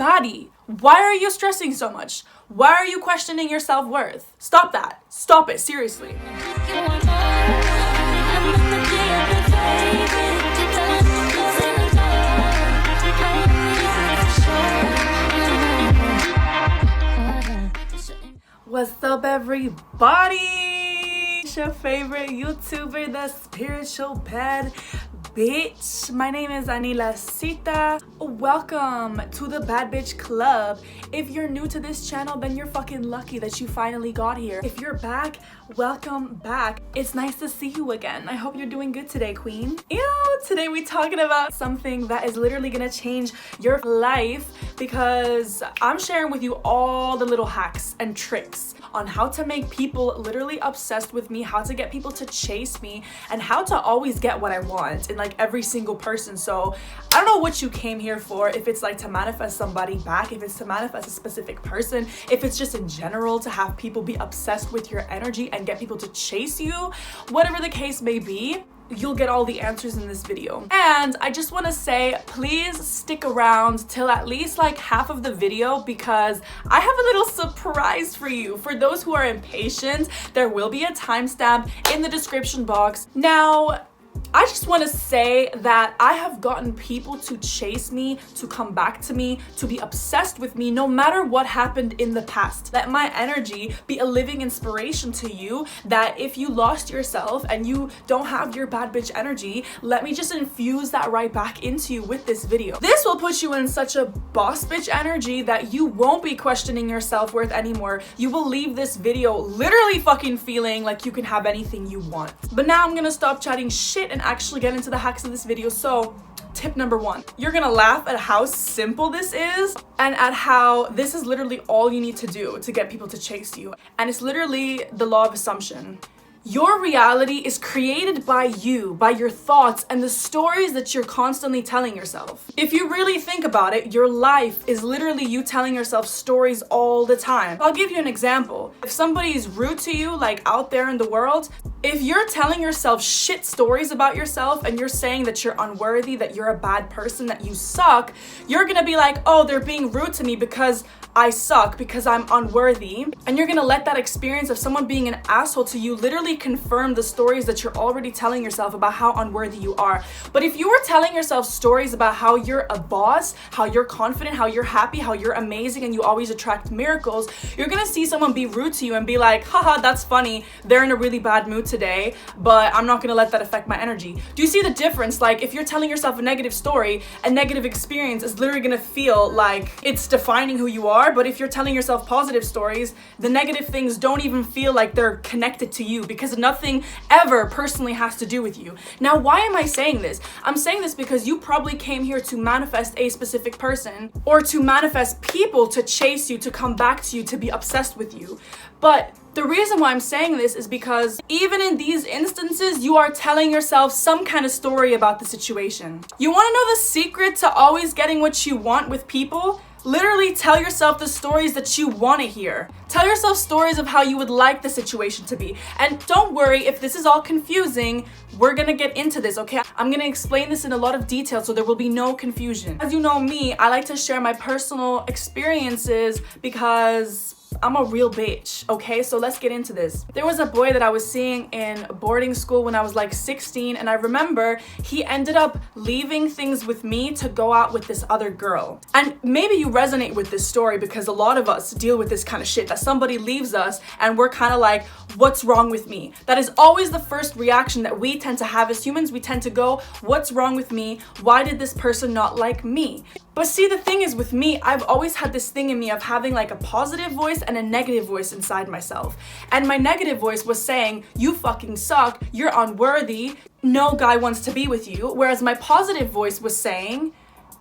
baddie. Why are you stressing so much? Why are you questioning your self-worth? Stop that. Stop it, seriously. What's up, everybody? It's your favorite YouTuber, the spiritual bad bitch. My name is Anila Sita. Welcome to the Bad Bitch Club. If you're new to this channel, then you're fucking lucky that you finally got here. If you're back, welcome back. It's nice to see you again. I hope you're doing good today, queen. Today we're talking about something that is literally gonna change your life, because I'm sharing with you all the little hacks and tricks on how to make people literally obsessed with me, how to get people to chase me, and how to always get what I want in like every single person. So I don't know what you came here for, if it's like to manifest somebody back, if it's to manifest a specific person, if it's just in general to have people be obsessed with your energy and get people to chase you. Whatever the case may be, you'll get all the answers in this video. And I just want to say, please stick around till at least like half of the video, because I have a little surprise for you. For those who are impatient, there will be a timestamp in the description box. Now, I just want to say that I have gotten people to chase me, to come back to me, to be obsessed with me, no matter what happened in the past. Let my energy be a living inspiration to you, that if you lost yourself and you don't have your bad bitch energy, let me just infuse that right back into you with this video. This will put you in such a boss bitch energy that you won't be questioning your self-worth anymore. You will leave this video literally fucking feeling like you can have anything you want. But now I'm gonna stop chatting shit and actually get into the hacks of this video. So tip number one, you're gonna laugh at how simple this is and at how this is literally all you need to do to get people to chase you. And it's literally the law of assumption. Your reality is created by you, by your thoughts and the stories that you're constantly telling yourself. If you really think about it, your life is literally you telling yourself stories all the time. I'll give you an example. If somebody is rude to you, like out there in the world, if you're telling yourself shit stories about yourself and you're saying that you're unworthy, that you're a bad person, that you suck, you're gonna be like, oh, they're being rude to me because I suck, because I'm unworthy. And you're gonna let that experience of someone being an asshole to you literally confirm the stories that you're already telling yourself about how unworthy you are. But if you were telling yourself stories about how you're a boss, how you're confident, how you're happy, how you're amazing, and you always attract miracles, you're gonna see someone be rude to you and be like, haha, that's funny, they're in a really bad mood today, but I'm not gonna let that affect my energy. Do you see the difference? Like, if you're telling yourself a negative story, a negative experience is literally gonna feel like it's defining who you are. But if you're telling yourself positive stories, the negative things don't even feel like they're connected to you, because nothing ever personally has to do with you. Now, why am I saying this? I'm saying this because you probably came here to manifest a specific person, or to manifest people to chase you, to come back to you, to be obsessed with you. But the reason why I'm saying this is because even in these instances, you are telling yourself some kind of story about the situation. You want to know the secret to always getting what you want with people? Literally tell yourself the stories that you want to hear. Tell yourself stories of how you would like the situation to be. And don't worry if this is all confusing, we're gonna get into this, okay? I'm gonna explain this in a lot of detail so there will be no confusion. As you know me, I like to share my personal experiences because I'm a real bitch, okay? So let's get into this. There was a boy that I was seeing in boarding school when I was like 16, and I remember he ended up leaving things with me to go out with this other girl. And maybe you resonate with this story, because a lot of us deal with this kind of shit, that somebody leaves us and we're kind of like, what's wrong with me? That is always the first reaction that we tend to have as humans. We tend to go, what's wrong with me? Why did this person not like me? But see, the thing is with me, I've always had this thing in me of having like a positive voice and a negative voice inside myself. And my negative voice was saying, you fucking suck, you're unworthy, no guy wants to be with you. Whereas my positive voice was saying,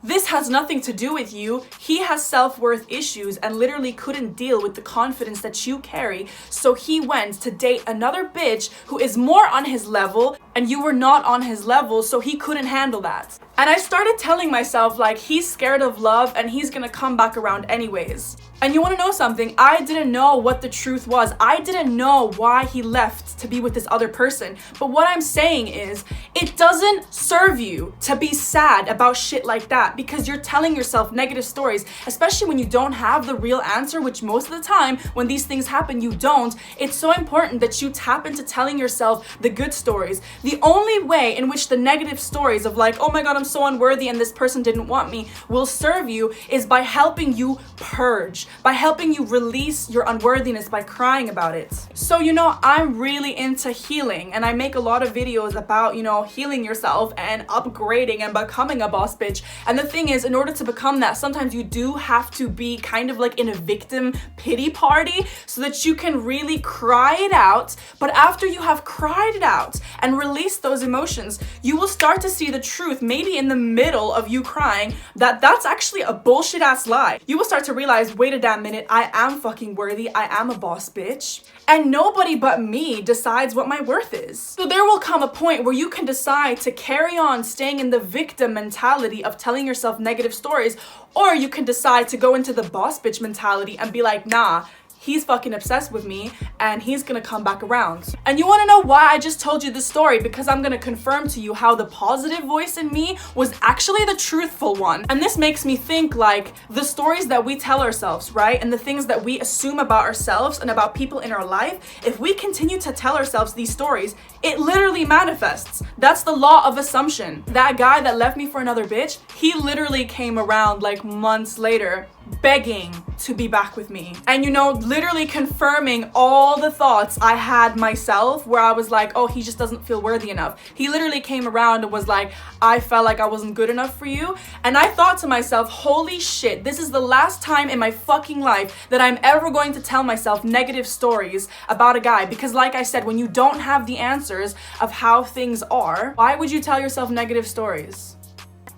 this has nothing to do with you. He has self-worth issues and literally couldn't deal with the confidence that you carry. So he went to date another bitch who is more on his level, and you were not on his level, so he couldn't handle that. And I started telling myself, like, he's scared of love and he's gonna come back around anyways. And you wanna know something? I didn't know what the truth was. I didn't know why he left to be with this other person. But what I'm saying is, it doesn't serve you to be sad about shit like that, because you're telling yourself negative stories, especially when you don't have the real answer, which most of the time when these things happen, you don't. It's so important that you tap into telling yourself the good stories. The only way in which the negative stories of like, oh my God, I'm so unworthy and this person didn't want me, will serve you is by helping you purge, by helping you release your unworthiness by crying about it. So, you know, I'm really into healing, and I make a lot of videos about, you know, healing yourself and upgrading and becoming a boss bitch. And the thing is, in order to become that, sometimes you do have to be kind of like in a victim pity party so that you can really cry it out. But after you have cried it out and released those emotions, you will start to see the truth, maybe in the middle of you crying, that that's actually a bullshit ass lie. You will start to realize, wait a damn minute, I am fucking worthy, I am a boss bitch, and nobody but me decides what my worth is. So there will come a point where you can decide to carry on staying in the victim mentality of telling yourself negative stories, or you can decide to go into the boss bitch mentality and be like, nah, he's fucking obsessed with me and he's gonna come back around. And you wanna know why I just told you this story? Because I'm gonna confirm to you how the positive voice in me was actually the truthful one. And this makes me think, like, the stories that we tell ourselves, right? And the things that we assume about ourselves and about people in our life, if we continue to tell ourselves these stories, it literally manifests. That's the law of assumption. That guy that left me for another bitch, he literally came around like months later begging to be back with me. And you know, literally confirming all the thoughts I had myself, where I was like, oh, he just doesn't feel worthy enough. He literally came around and was like, I felt like I wasn't good enough for you. And I thought to myself, holy shit, this is the last time in my fucking life that I'm ever going to tell myself negative stories about a guy. Because like I said, when you don't have the answers of how things are, why would you tell yourself negative stories?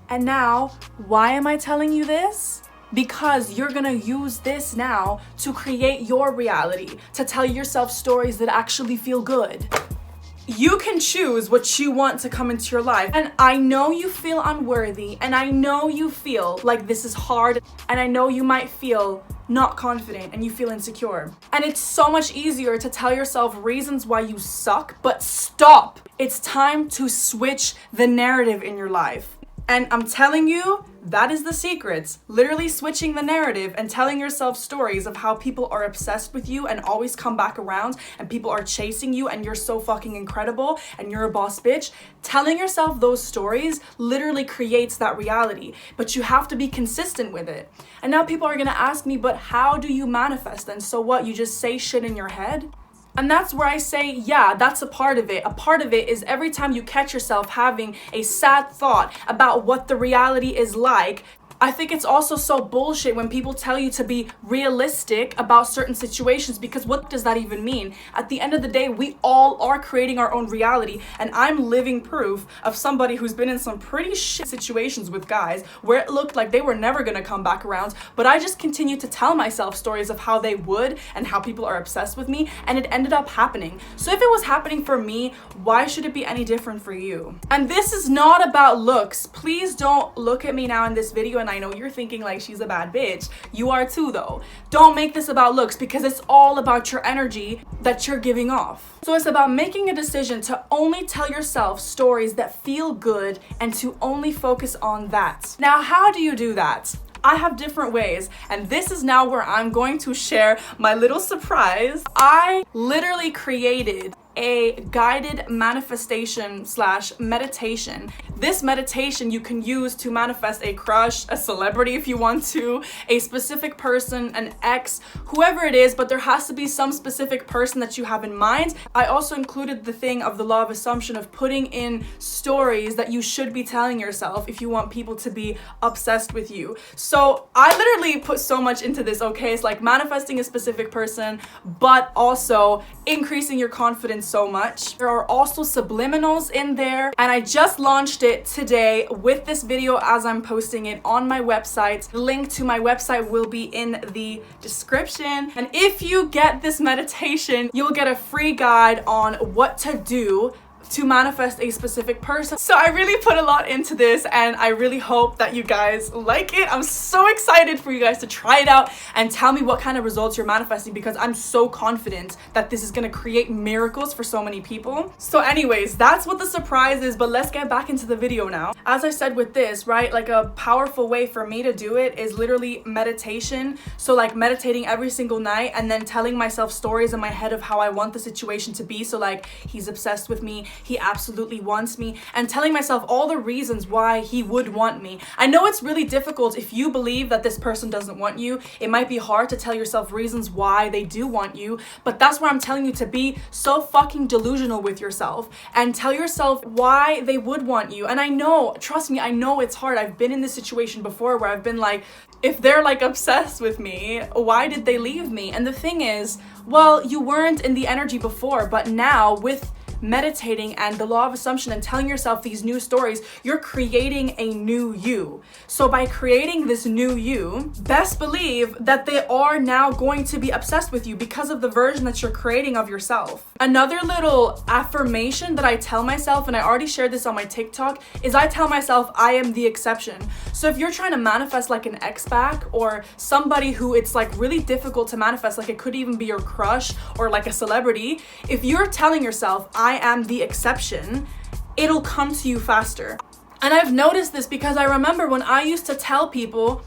And now, why am I telling you this? Because you're gonna use this now to create your reality, to tell yourself stories that actually feel good. You can choose what you want to come into your life. And I know you feel unworthy, and I know you feel like this is hard, and I know you might feel not confident and you feel insecure. And it's so much easier to tell yourself reasons why you suck, but stop. It's time to switch the narrative in your life. And I'm telling you, that is the secret. Literally switching the narrative and telling yourself stories of how people are obsessed with you and always come back around, and people are chasing you and you're so fucking incredible and you're a boss bitch. Telling yourself those stories literally creates that reality, but you have to be consistent with it. And now people are gonna ask me, but how do you manifest? And so what, you just say shit in your head? And that's where I say, yeah, that's a part of it. A part of it is every time you catch yourself having a sad thought about what the reality is like, I think it's also so bullshit when people tell you to be realistic about certain situations, because what does that even mean? At the end of the day, we all are creating our own reality, and I'm living proof of somebody who's been in some pretty shit situations with guys where it looked like they were never gonna come back around, but I just continued to tell myself stories of how they would and how people are obsessed with me, and it ended up happening. So if it was happening for me, why should it be any different for you? And this is not about looks. Please don't look at me now in this video and I know you're thinking like she's a bad bitch. You are too though. Don't make this about looks, because it's all about your energy that you're giving off. So it's about making a decision to only tell yourself stories that feel good and to only focus on that. Now, how do you do that? I have different ways, and this is now where I'm going to share my little surprise. I literally created a guided manifestation / meditation. This meditation you can use to manifest a crush, a celebrity if you want to, a specific person, an ex, whoever it is, but there has to be some specific person that you have in mind. I also included the thing of the law of assumption of putting in stories that you should be telling yourself if you want people to be obsessed with you. So I literally put so much into this, okay? It's like manifesting a specific person, but also increasing your confidence so much. There are also subliminals in there, and I just launched it today with this video as I'm posting it on my website. The link to my website will be in the description. And if you get this meditation, you'll get a free guide on what to do to manifest a specific person. So I really put a lot into this, and I really hope that you guys like it. I'm so excited for you guys to try it out and tell me what kind of results you're manifesting, because I'm so confident that this is going to create miracles for so many people. So anyways, that's what the surprise is, but let's get back into the video now. As I said with this, right, like a powerful way for me to do it is literally meditation. So like meditating every single night and then telling myself stories in my head of how I want the situation to be. So like, he's obsessed with me, he absolutely wants me, and telling myself all the reasons why he would want me. I know it's really difficult if you believe that this person doesn't want you. It might be hard to tell yourself reasons why they do want you, but that's where I'm telling you to be so fucking delusional with yourself and tell yourself why they would want you. And I know, trust me, I know it's hard. I've been in this situation before where I've been like, if they're like obsessed with me, why did they leave me? And the thing is, well, you weren't in the energy before, but now with meditating and the law of assumption and telling yourself these new stories, you're creating a new you. So by creating this new you, best believe that they are now going to be obsessed with you because of the version that you're creating of yourself. Another little affirmation that I tell myself, and I already shared this on my TikTok, is I tell myself I am the exception. So if you're trying to manifest like an ex-back or somebody who it's like really difficult to manifest, like it could even be your crush or like a celebrity, if you're telling yourself I am the exception, it'll come to you faster. And I've noticed this because I remember when I used to tell people,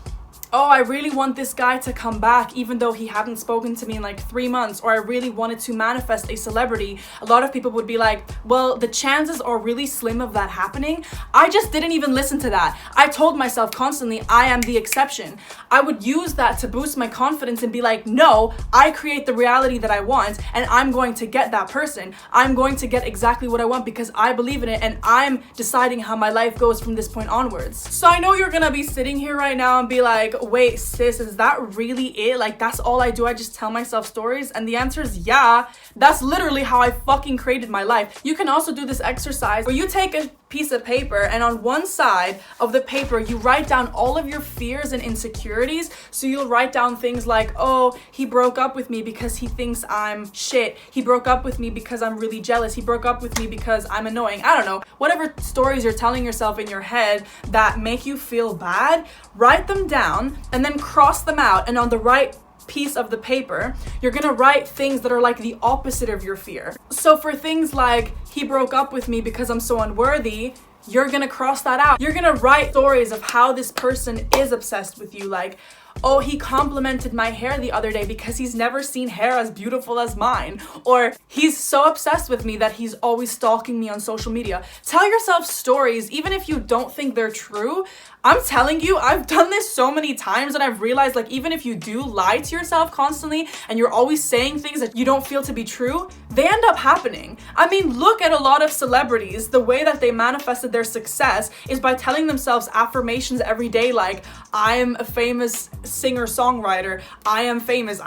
oh, I really want this guy to come back even though he hadn't spoken to me in like 3 months, or I really wanted to manifest a celebrity, a lot of people would be like, well, the chances are really slim of that happening. I just didn't even listen to that. I told myself constantly, I am the exception. I would use that to boost my confidence and be like, no, I create the reality that I want, and I'm going to get that person. I'm going to get exactly what I want because I believe in it, and I'm deciding how my life goes from this point onwards. So I know you're gonna be sitting here right now and be like, wait, sis, is that really it? Like, that's all I do? I just tell myself stories? And the answer is yeah. That's literally how I fucking created my life. You can also do this exercise where you take a piece of paper, and on one side of the paper you write down all of your fears and insecurities. So you'll write down things like, oh, he broke up with me because he thinks I'm shit. He broke up with me because I'm really jealous. He broke up with me because I'm annoying. I don't know. Whatever stories you're telling yourself in your head that make you feel bad, write them down and then cross them out. And on the right piece of the paper, you're gonna write things that are like the opposite of your fear. So for things like, he broke up with me because I'm so unworthy, you're gonna cross that out. You're gonna write stories of how this person is obsessed with you, like, oh, he complimented my hair the other day because he's never seen hair as beautiful as mine. Or he's so obsessed with me that he's always stalking me on social media. Tell yourself stories, even if you don't think they're true. I'm telling you, I've done this so many times, and I've realized, like, even if you do lie to yourself constantly and you're always saying things that you don't feel to be true, they end up happening. I mean, look at a lot of celebrities. The way that they manifested their success is by telling themselves affirmations every day, like, I'm a famous singer-songwriter, I am famous,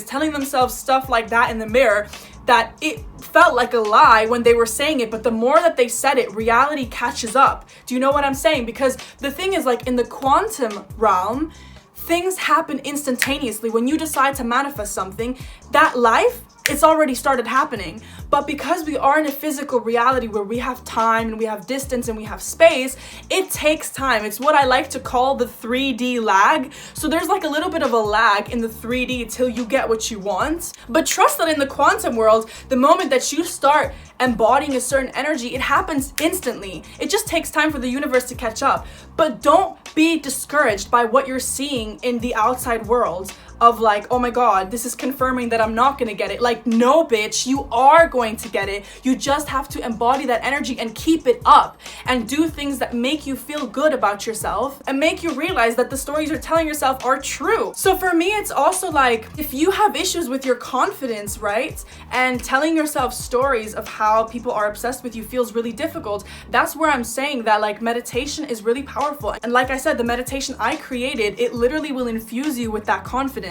telling themselves stuff like that in the mirror, that it felt like a lie when they were saying it, but the more that they said it, reality catches up. Do you know what I'm saying? Because the thing is, like, in the quantum realm, things happen instantaneously. When you decide to manifest something, that life, it's already started happening. But because we are in a physical reality where we have time and we have distance and we have space, it takes time. It's what I like to call the 3D lag. So there's like a little bit of a lag in the 3D till you get what you want. But trust that in the quantum world, the moment that you start embodying a certain energy, it happens instantly. It just takes time for the universe to catch up. But don't be discouraged by what you're seeing in the outside world of like, oh my god, this is confirming that I'm not gonna get it. Like, no bitch, you are going to get it. You just have to embody that energy and keep it up and do things that make you feel good about yourself and make you realize that the stories you're telling yourself are true. So for me, it's also like, if you have issues with your confidence, right, and telling yourself stories of how people are obsessed with you feels really difficult, that's where I'm saying that like meditation is really powerful. And like I said, the meditation I created, it literally will infuse you with that confidence.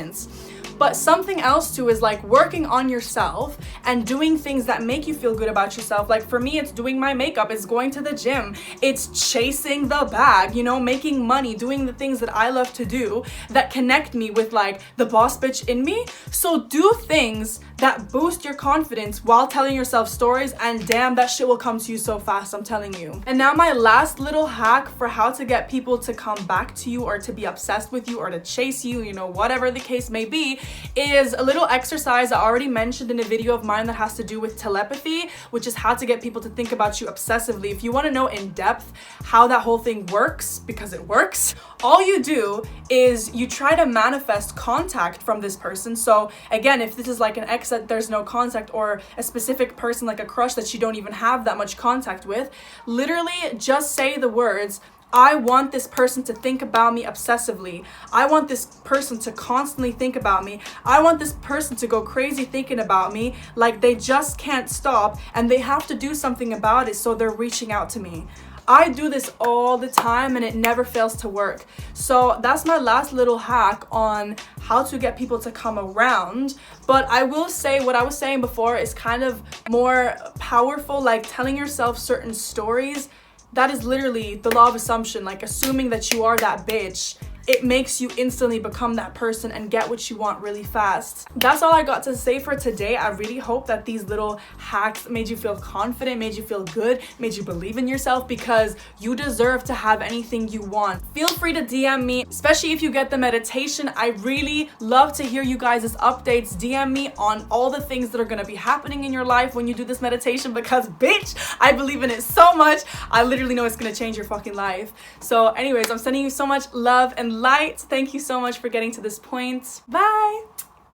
But something else too is like working on yourself and doing things that make you feel good about yourself. Like for me, it's doing my makeup, it's going to the gym, it's chasing the bag, you know, making money, doing the things that I love to do that connect me with like the boss bitch in me. So do things that boost your confidence while telling yourself stories, and damn, that shit will come to you so fast, I'm telling you. And now my last little hack for how to get people to come back to you or to be obsessed with you or to chase you, you know, whatever the case may be, is a little exercise I already mentioned in a video of mine that has to do with telepathy, which is how to get people to think about you obsessively. If you want to know in depth how that whole thing works, because it works, all you do is you try to manifest contact from this person. So again, if this is like an ex that there's no contact, or a specific person like a crush that you don't even have that much contact with, literally just say the words, I want this person to think about me obsessively. I want this person to constantly think about me. I want this person to go crazy thinking about me, like they just can't stop and they have to do something about it, so they're reaching out to me. I do this all the time and it never fails to work. So that's my last little hack on how to get people to come around. But I will say what I was saying before is kind of more powerful, like telling yourself certain stories. That is literally the law of assumption, like assuming that you are that bitch. It makes you instantly become that person and get what you want really fast. That's all I got to say for today. I really hope that these little hacks made you feel confident, made you feel good, made you believe in yourself, because you deserve to have anything you want. Feel free to DM me, especially if you get the meditation. I really love to hear you guys' updates. DM me on all the things that are gonna be happening in your life when you do this meditation, because bitch, I believe in it so much. I literally know it's gonna change your fucking life. So anyways, I'm sending you so much love and light. Thank you so much for getting to this point. Bye.